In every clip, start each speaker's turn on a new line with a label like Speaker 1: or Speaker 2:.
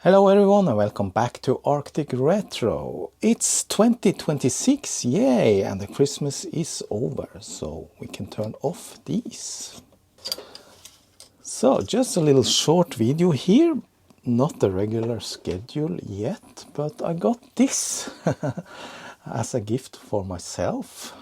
Speaker 1: Hello everyone and welcome back to Arctic Retro. It's 2026, yay, and the Christmas is over, so we can turn off these. So just a little short video here, not the regular schedule yet, but I got this as a gift for myself.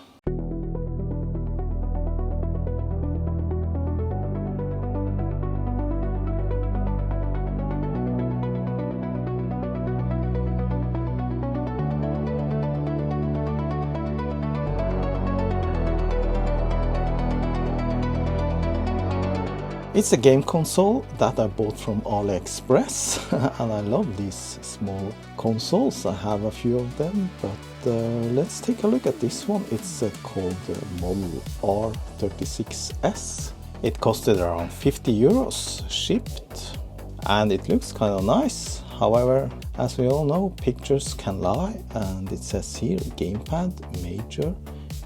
Speaker 1: It's a game console that I bought from AliExpress and I love these small consoles. I have a few of them, but let's take a look at this one. It's called model R36S. It costed around 50 euros shipped and it looks kind of nice. However, as we all know, pictures can lie, and it says here gamepad, major,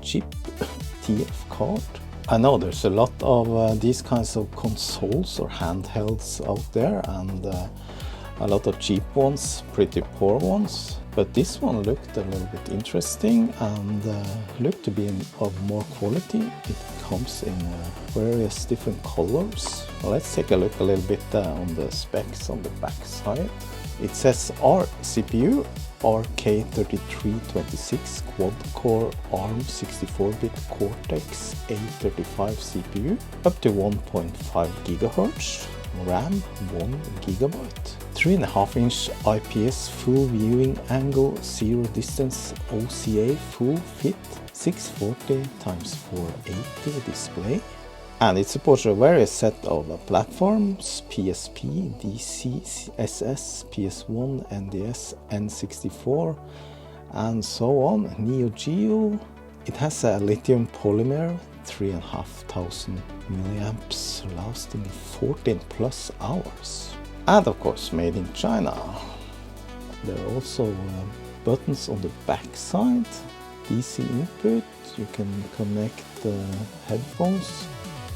Speaker 1: chip, TF card. I know there's a lot of these kinds of consoles or handhelds out there, and a lot of cheap ones, pretty poor ones. But this one looked a little bit interesting and looked to be of more quality. It comes in various different colors. Well, let's take a look a little bit on the specs on the back side. It says R CPU, RK3326 quad-core ARM 64-bit Cortex A35 CPU, up to 1.5 GHz, RAM 1 GB, 3.5-inch IPS full viewing angle, zero distance OCA full fit, 640x480 display. And it supports a various set of platforms: PSP, DC, SS, PS1, NDS, N64, and so on. Neo Geo. It has a lithium polymer, 3,500 milliamps, lasting 14 plus hours. And of course, made in China. There are also buttons on the back side, DC input. You can connect headphones.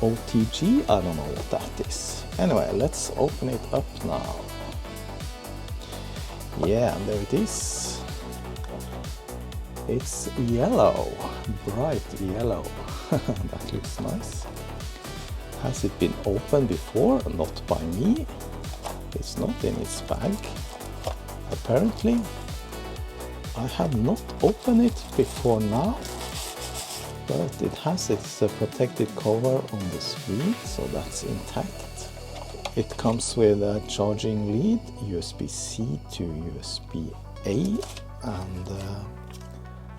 Speaker 1: OTG, I don't know what that is. Anyway, let's open it up now. Yeah, and there it is. It's yellow, bright yellow. That looks nice. Has it been opened before? Not by me. It's not in its bag. Apparently, I have not opened it before now. But it has its protected cover on the screen, so that's intact. It comes with a charging lead, USB-C to USB-A, and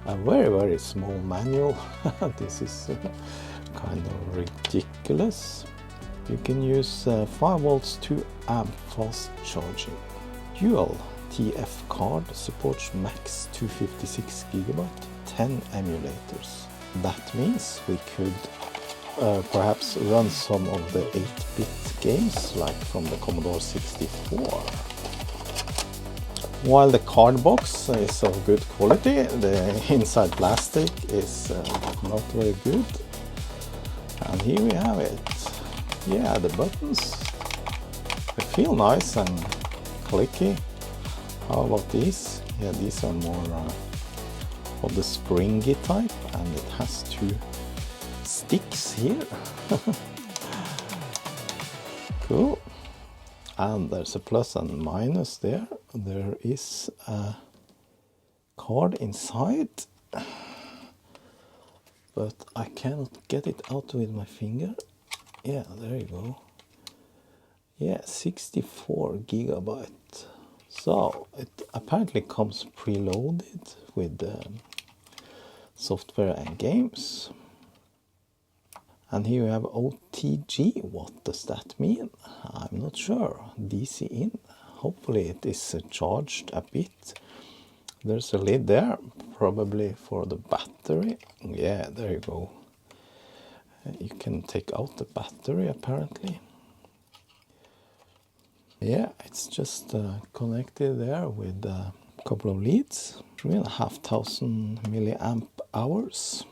Speaker 1: a very small manual. This is kind of ridiculous. You can use 5 volts 2 amp fast charging. Dual TF card, supports max 256 GB, 10 emulators. That means we could perhaps run some of the 8-bit games, like from the Commodore 64. While the card box is of good quality, the inside plastic is not very good. And here we have it. Yeah, the buttons, they feel nice and clicky. How about these? Yeah, these are more of the springy type, and it has 2 sticks here. Cool. And there's a plus and minus there. There is a card inside, but I cannot get it out with my finger. Yeah, there you go. Yeah, 64 GB. So it apparently comes preloaded with software and games. And here we have OTG. What does that mean? I'm not sure. DC in. Hopefully it is charged a bit. There's a lid there, probably for the battery. Yeah, there you go. You can take out the battery apparently. Yeah, it's just connected there with a couple of leads. 3,500 milliamp hours.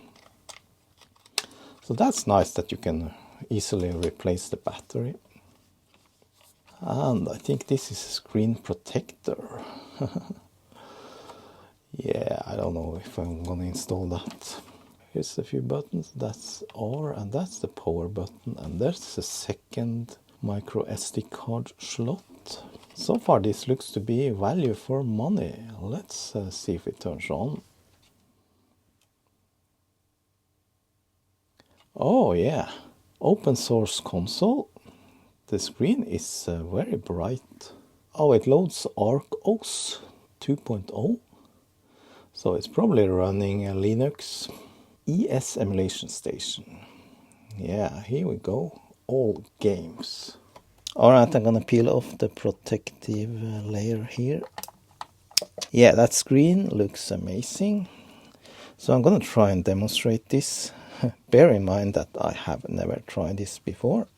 Speaker 1: So that's nice that you can easily replace the battery. And I think this is a screen protector. Yeah, I don't know if I'm gonna install that. Here's a few buttons. That's R, and that's the power button, and there's a second micro SD card slot. So far this looks to be value for money. Let's see if it turns on. Oh yeah, open source console. The screen is very bright. Oh, it loads ArcOS 2.0. So it's probably running Linux. ES emulation station. Yeah, here we go. All games. Alright, I'm gonna peel off the protective layer here. Yeah, that screen looks amazing. So I'm gonna try and demonstrate this. Bear in mind that I have never tried this before.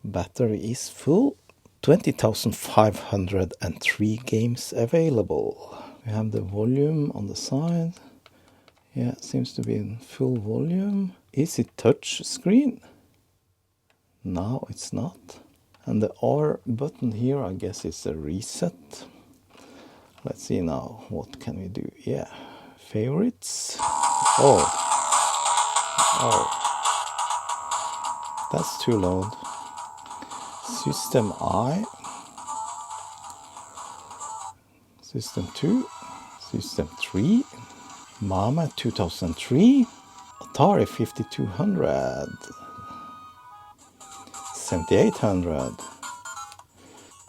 Speaker 1: Battery is full. 20,503 games available. We have the volume on the side. Yeah, it seems to be in full volume. Is it touch screen? No, it's not. And the R button here, I guess, is a reset. Let's see now, what can we do? Yeah, favorites. Oh, that's too loud. System I. System 2. System 3. Mama 2003. Atari 5200. 7800.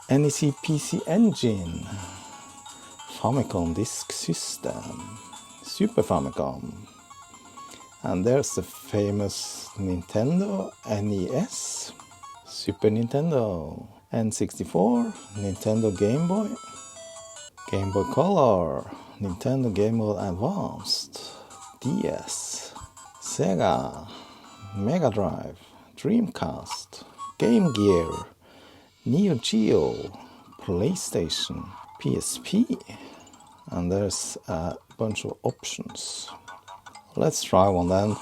Speaker 1: NEC PC Engine. Famicom Disk System. Super Famicom. And there's the famous Nintendo NES. Super Nintendo. N64. Nintendo Game Boy. Game Boy Color. Nintendo Game Boy Advanced. DS. Sega. Mega Drive. Dreamcast. Game Gear. Neo Geo. PlayStation. PSP. And there's a bunch of options. Let's try one then.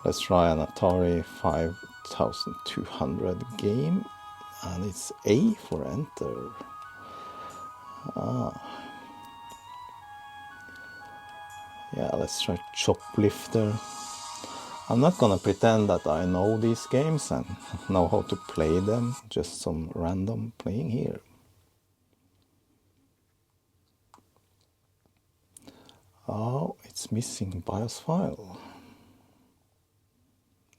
Speaker 1: Let's try an Atari 5200 game. And it's A for enter. Yeah, let's try Choplifter. I'm not gonna pretend that I know these games and know how to play them. Just some random playing here. Oh, it's missing BIOS file.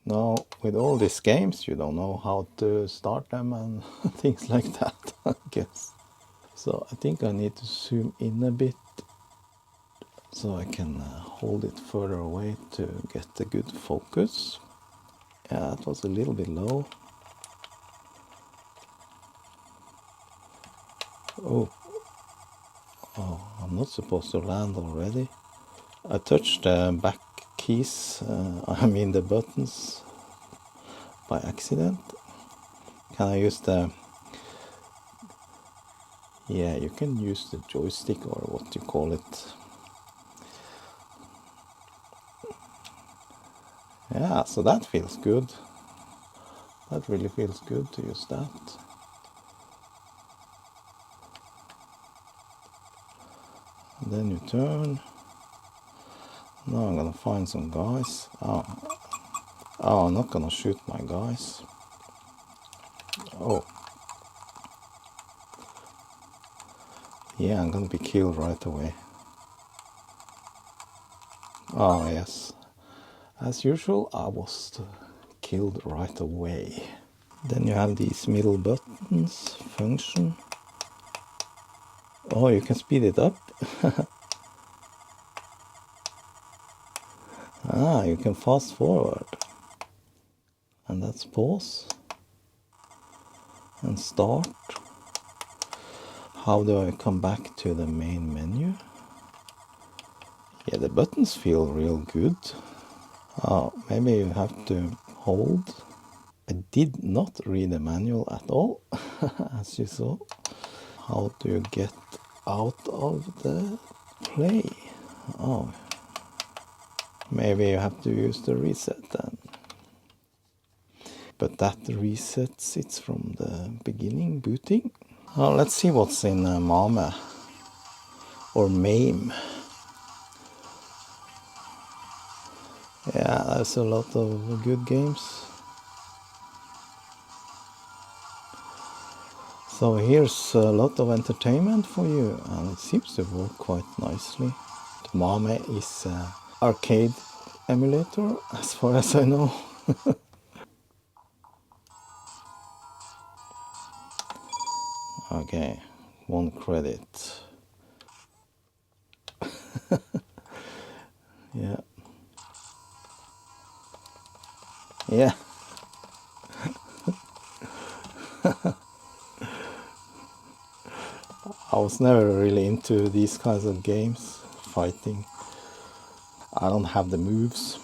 Speaker 1: Now, with all these games, you don't know how to start them and things like that, I guess. So I think I need to zoom in a bit so I can hold it further away to get a good focus. Yeah, that was a little bit low. Oh, I'm not supposed to land already. I touched the back keys, I mean the buttons, by accident. Can I use the... Yeah, you can use the joystick or what you call it. Yeah, so that feels good. That really feels good to use that. And then you turn. Now I'm gonna find some guys. Oh, I'm not gonna shoot my guys. Oh. Yeah, I'm gonna be killed right away. Oh, yes. As usual, I was killed right away. Then you have these middle buttons, function. Oh, you can speed it up. You can fast forward. And that's pause. And start. How do I come back to the main menu? Yeah, the buttons feel real good. Oh, maybe you have to hold. I did not read the manual at all, as you saw. How do you get out of the play? Oh, maybe you have to use the reset then. but that resets it from the beginning booting. Let's see what's in MAME or MAME. Yeah, there's a lot of good games. So here's a lot of entertainment for you, and it seems to work quite nicely. MAME is an arcade emulator, as far as I know. Okay, 1 credit. Yeah. Yeah. I was never really into these kinds of games, fighting. I don't have the moves.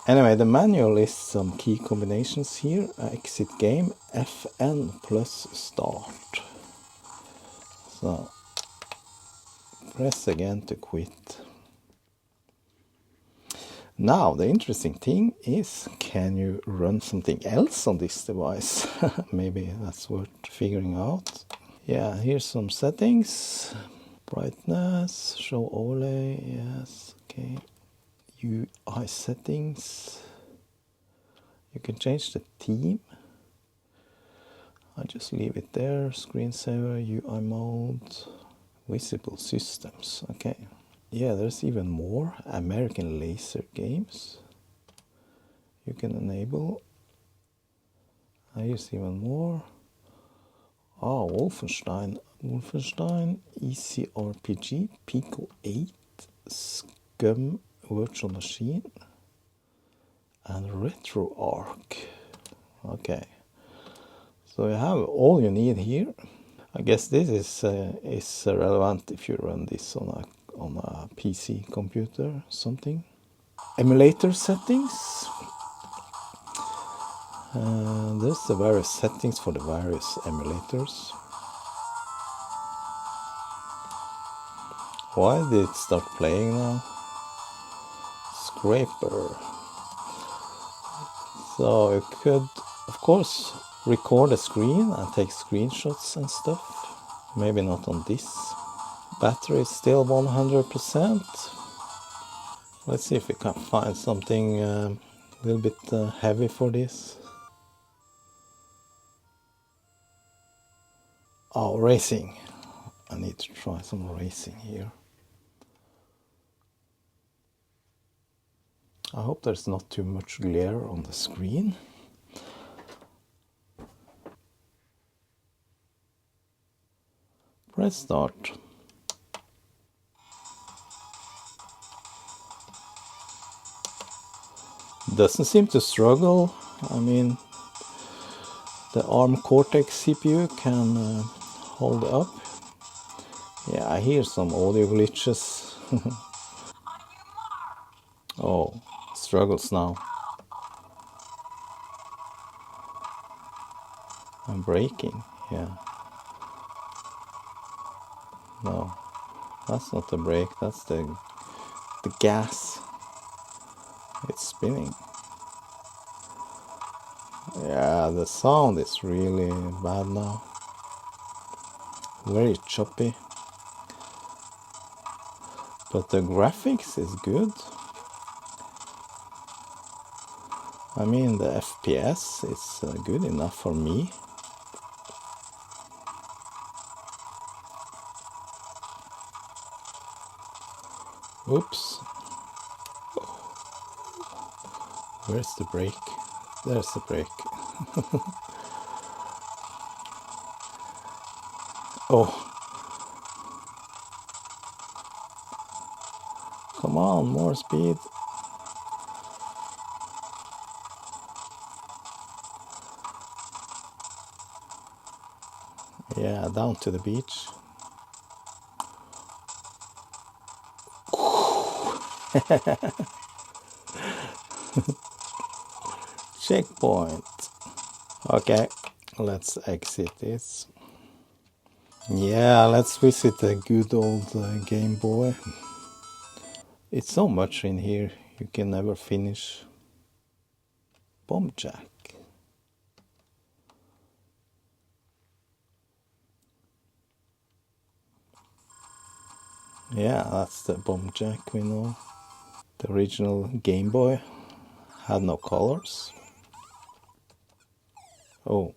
Speaker 1: Anyway, the manual lists some key combinations here. Exit game, FN plus start. So, press again to quit. Now, the interesting thing is, can you run something else on this device? Maybe that's worth figuring out. Yeah, here's some settings. Brightness, show overlay, yes, okay. UI settings. You can change the theme. I just leave it there. Screensaver, UI mode, visible systems, okay. Yeah, there's even more. American laser games you can enable. Here's even more. Oh, Wolfenstein, Easy RPG, Pico 8, Scum Virtual Machine, and RetroArch. Okay, so you have all you need here. I guess this is relevant if you run this on a PC computer, something. Emulator settings. There's the various settings for the various emulators. Why did it start playing now? Scraper. So you could, of course, record a screen and take screenshots and stuff. Maybe not on this. Battery is still 100%. Let's see if we can find something a little bit heavy for this. Oh, racing. I need to try some racing here. I hope there's not too much glare on the screen. Press start. Doesn't seem to struggle. I mean, the ARM Cortex CPU can hold up. Yeah, I hear some audio glitches. Oh, struggles now. I'm braking, yeah. No, that's not the brake, that's the gas. It's spinning. Yeah, the sound is really bad now. Very choppy. But the graphics is good. I mean, the FPS is good enough for me. Oops. Where's the brake? There's the brake. Oh. Come on, more speed. Yeah, down to the beach. Checkpoint. Okay, let's exit this. Yeah, let's visit the good old Game Boy. It's so much in here, you can never finish. Bomb jack. Yeah, that's the bomb jack we know. The original Game Boy had no colors. Oh.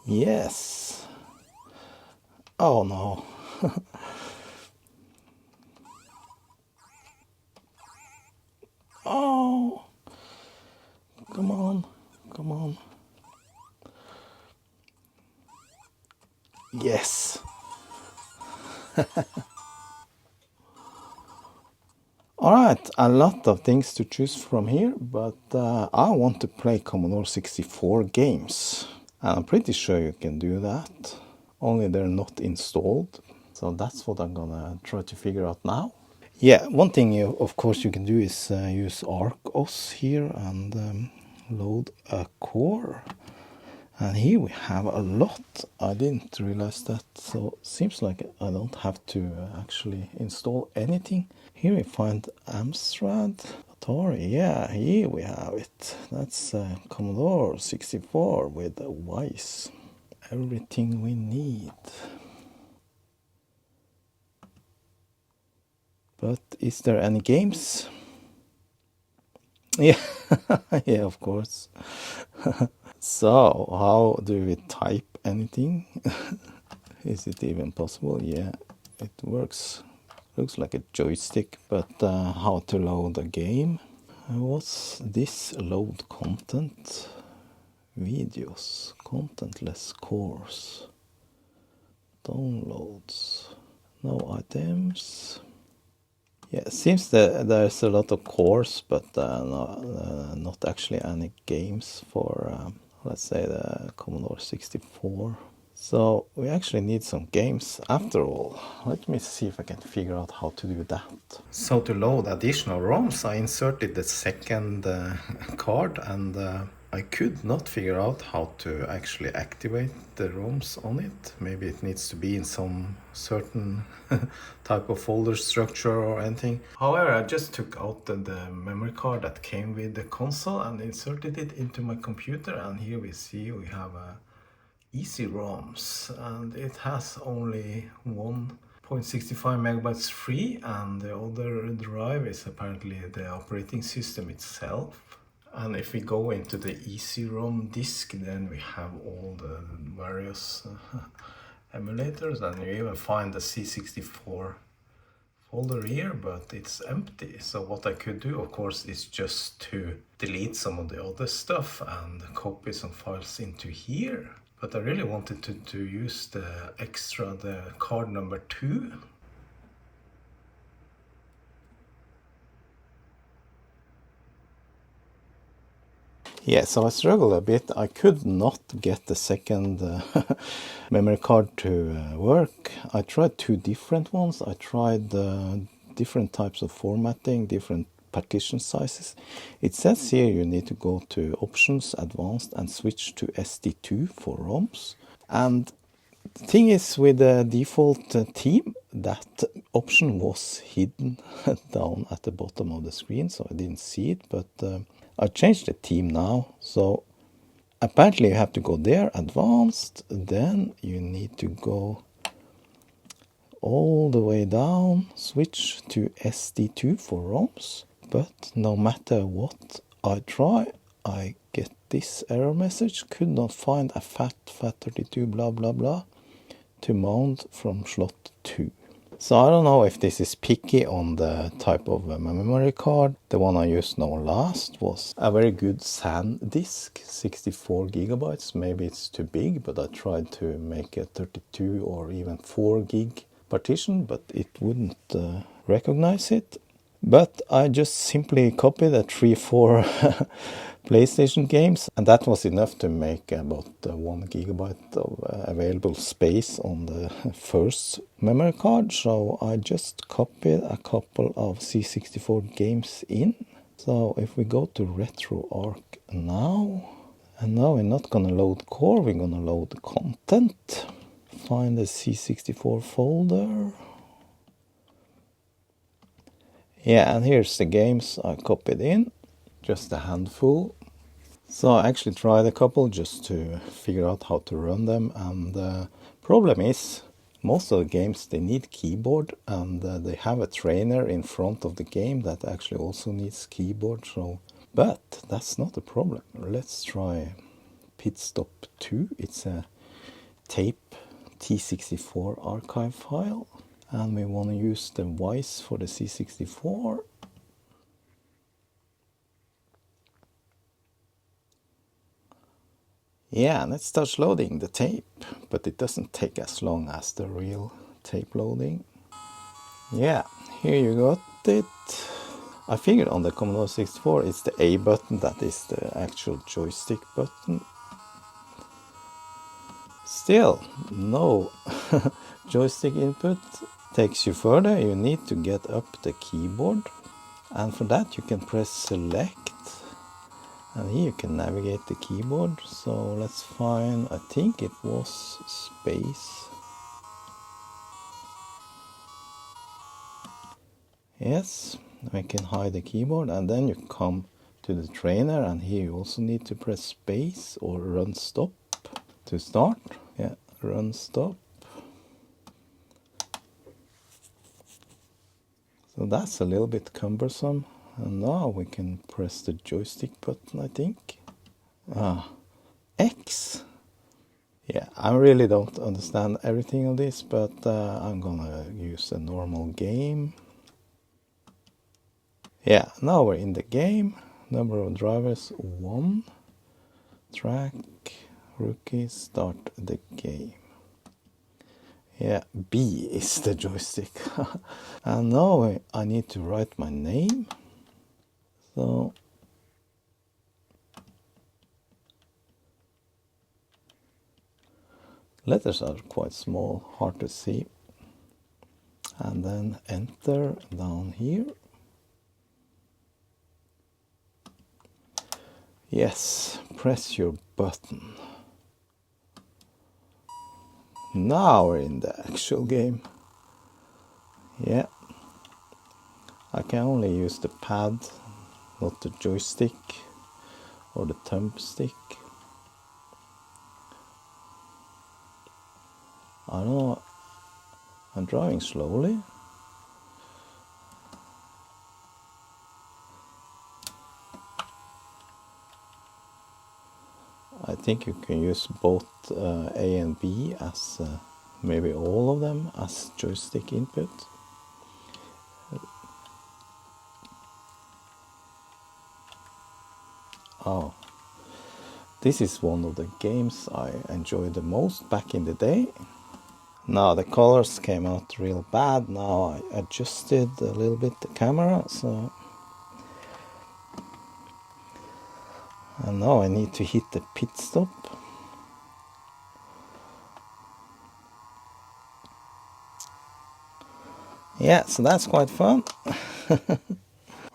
Speaker 1: Yes. Oh no. Oh. Come on. Come on. Yes. Alright, a lot of things to choose from here, but I want to play Commodore 64 games. And I'm pretty sure you can do that, only they're not installed. So that's what I'm gonna try to figure out now. Yeah, one thing of course you can do is use ArcOS here and load a core. And here we have a lot. I didn't realize that, so seems like I don't have to actually install anything. Here we find Amstrad, Atari. Yeah, here we have it. That's Commodore 64 with a Weiss. Everything we need. But is there any games? Yeah, yeah, of course. So, how do we type anything? Is it even possible? Yeah, it works. Looks like a joystick, but how to load a game? What's this? Load content? Videos, contentless course, downloads, no items. Yeah, it seems that there's a lot of cores, but not actually any games for, let's say, the Commodore 64. So we actually need some games after all. Let me see if I can figure out how to do that. So to load additional ROMs, I inserted the second card, and I could not figure out how to actually activate the ROMs on it. Maybe it needs to be in some certain type of folder structure or anything. However, I just took out the memory card that came with the console and inserted it into my computer, and here we see we have a easy ROMs, and it has only 1.65 megabytes free, and the other drive is apparently the operating system itself. And if we go into the ECROM disk, then we have all the various emulators, and you even find the C64 folder here, but it's empty. So what I could do, of course, is just to delete some of the other stuff and copy some files into here. But I really wanted to use the extra, the card number 2. Yeah, so I struggled a bit. I could not get the second memory card to work. I tried 2 different ones. I tried different types of formatting, different partition sizes. It says here you need to go to Options, Advanced, and switch to SD2 for ROMs. And the thing is, with the default theme, that option was hidden down at the bottom of the screen, so I didn't see it, but I changed the theme now. So apparently you have to go there, Advanced, then you need to go all the way down, switch to SD2 for ROMs. But no matter what I try, I get this error message: could not find a FAT32 blah blah blah to mount from slot 2. So I don't know if this is picky on the type of memory card. The one I used now last was a very good SAN disk, 64 gigabytes. Maybe it's too big, but I tried to make a 32 or even 4 gig partition, but it wouldn't recognize it. But I just simply copied a 3-4 PlayStation games, and that was enough to make about 1 gigabyte of available space on the first memory card. So I just copied a couple of C64 games in. So if we go to RetroArch now, and now we're not gonna load core, we're gonna load content. Find the C64 folder. Yeah, and here's the games I copied in. just a handful. So I actually tried a couple just to figure out how to run them, and the problem is most of the games they need keyboard, and they have a trainer in front of the game that actually also needs keyboard. So, but that's not a problem. Let's try Pit Stop 2. It's a tape T64 archive file, and we want to use the Vice for the C64. Yeah, and it starts loading the tape, but it doesn't take as long as the real tape loading. Yeah, here you got it. I figured on the Commodore 64 it's the A button that is the actual joystick button. Still, no joystick input. Takes you further. You need to get up the keyboard, and for that you can press select, and here you can navigate the keyboard. So let's find, I think it was space. Yes, we can hide the keyboard, and then you come to the trainer, and here you also need to press space or run stop to start. Yeah, run stop. So that's a little bit cumbersome. And now we can press the joystick button, I think. X. Yeah, I really don't understand everything of this, but I'm gonna use a normal game. Yeah, now we're in the game. Number of drivers 1. Track, rookie, start the game. Yeah, B is the joystick. And now I need to write my name. So letters are quite small, hard to see. And then enter down here. Yes, press your button. Now we're in the actual game. Yeah. I can only use the pad, not the joystick or the thumbstick. I don't know, I'm driving slowly. I think you can use both A and B as maybe all of them as joystick input. Oh, this is one of the games I enjoyed the most back in the day. Now the colors came out real bad. Now I adjusted a little bit the camera, so and now I need to hit the pit stop. Yeah, so that's quite fun.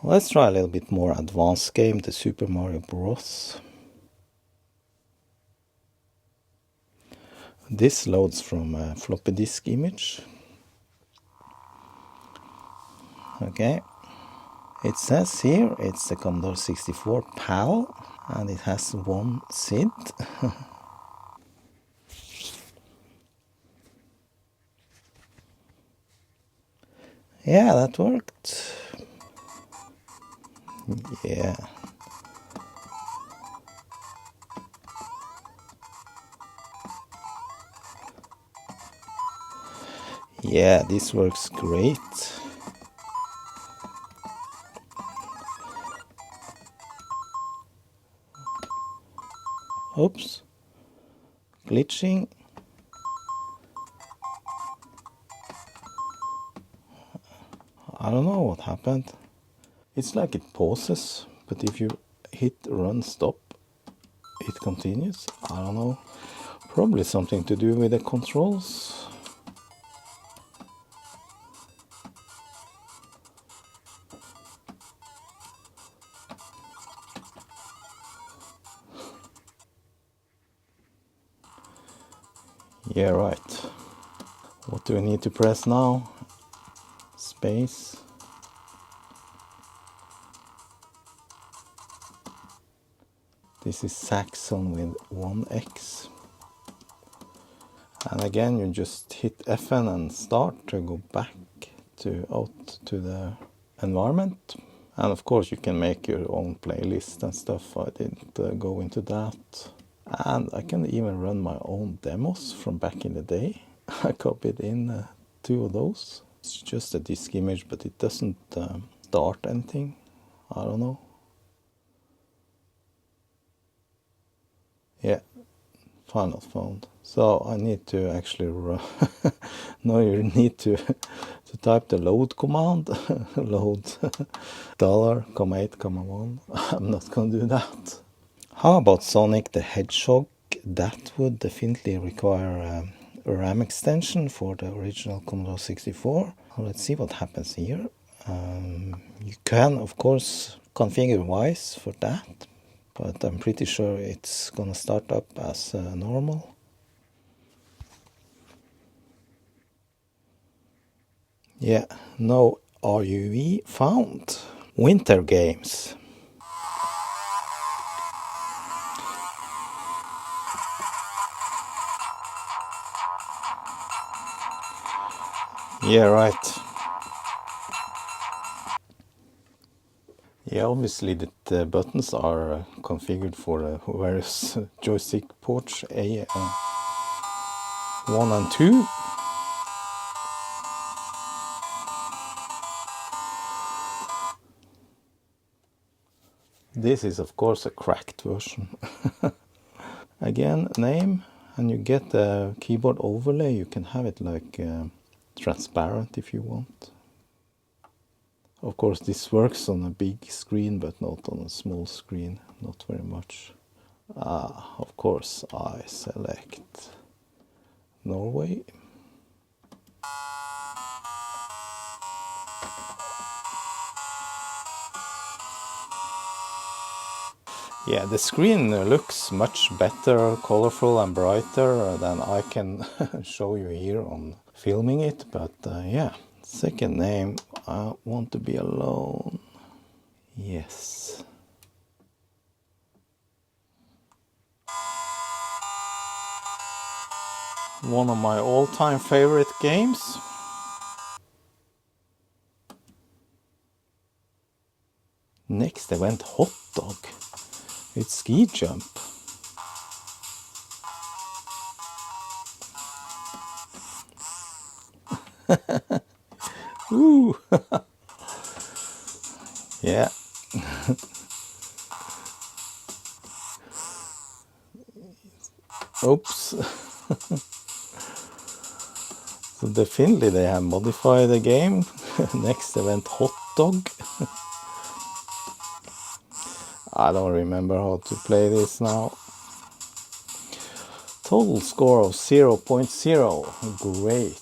Speaker 1: Let's try a little bit more advanced game, the Super Mario Bros. This loads from a floppy disk image. Okay. It says here it's the Commodore 64 PAL, and it has 1 SID. Yeah, that worked. Yeah. Yeah, this works great. Oops. Glitching. I don't know what happened. It's like it pauses, but if you hit run stop, it continues. I don't know. Probably something to do with the controls. Yeah, right. What do we need to press now? Space. This is Saxon with 1x. And again, you just hit Fn and start to go back out to the environment. And of course, you can make your own playlist and stuff. I didn't go into that. And I can even run my own demos from back in the day. I copied in 2 of those. It's just a disk image, but it doesn't start anything. I don't know. Yeah, file not found. So I need to actually run. No, you need to type the load command. Load $,8,1. I'm not gonna do that. How about Sonic the Hedgehog? That would definitely require a RAM extension for the original Commodore 64. Let's see what happens here. You can, of course, configure Wise for that, but I'm pretty sure it's gonna start up as normal. Yeah, no RUV found. Winter games. Yeah, right. Yeah, obviously the buttons are configured for various joystick ports, A, 1 and 2. This is of course a cracked version. Again, name, and you get the keyboard overlay. You can have it like transparent if you want. Of course, this works on a big screen, but not on a small screen, not very much. Of course, I select Norway. Yeah, the screen looks much better, colorful and brighter than I can show you here on filming it, but yeah. Second name, I want to be alone. Yes. One of my all-time favorite games. Next event, hot dog. It's ski jump. Ooh. Yeah. Oops. So definitely they have modified the game. Next event, hot dog. I don't remember how to play this now. Total score of 0.0. Great.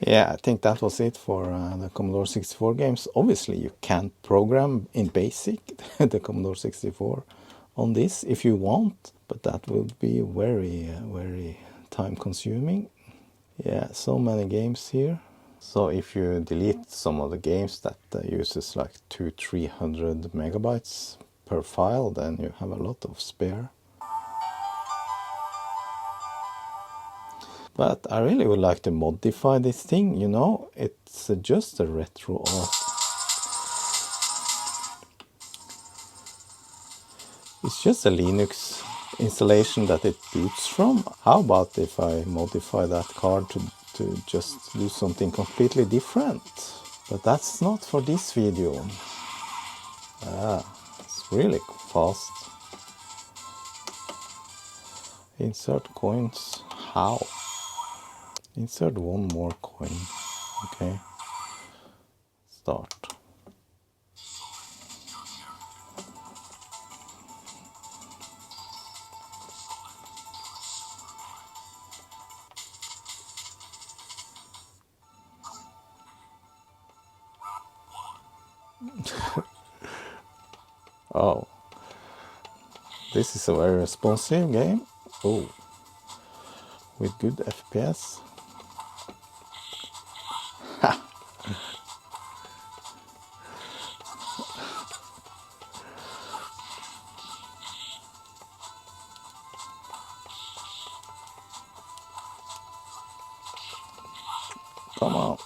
Speaker 1: Yeah, I think that was it for the Commodore 64 games. Obviously, you can't program in BASIC the Commodore 64 on this if you want, but that would be very, very time consuming. Yeah, so many games here. So if you delete some of the games that uses like 200-300 megabytes per file, then you have a lot of spare. But I really would like to modify this thing, you know, it's just a retro art. It's just a Linux installation that it boots from. How about if I modify that card to just do something completely different? But that's not for this video. It's really fast. Insert coins. How? Insert one more coin. Okay. Start. Oh. This is a very responsive game. Oh. With good FPS. Come on.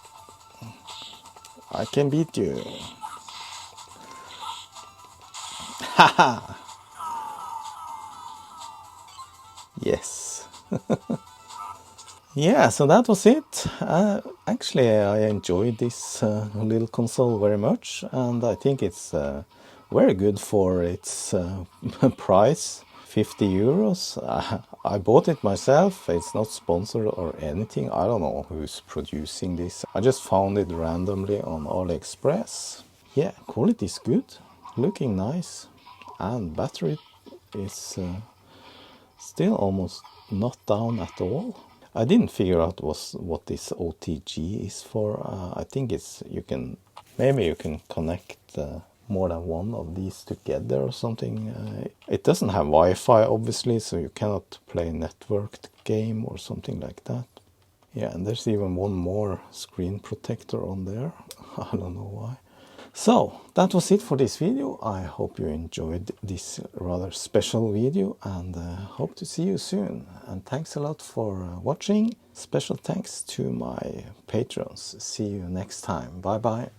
Speaker 1: I can beat you. Haha! Yes. Yeah, so that was it. Actually, I enjoyed this little console very much, and I think it's very good for its price, 50 euros. I bought it myself. It's not sponsored or anything. I don't know who's producing this. I just found it randomly on AliExpress. Yeah, quality is good, looking nice, and battery is still almost not down at all. I didn't figure out what this OTG is for. I think it's maybe you can connect more than one of these together or something. It doesn't have Wi-Fi obviously, so you cannot play networked game or something like that. Yeah, and there's even one more screen protector on there. I don't know why. So that was it for this video. I hope you enjoyed this rather special video, and hope to see you soon. And thanks a lot for watching. Special thanks to my patrons. See you next time. Bye bye.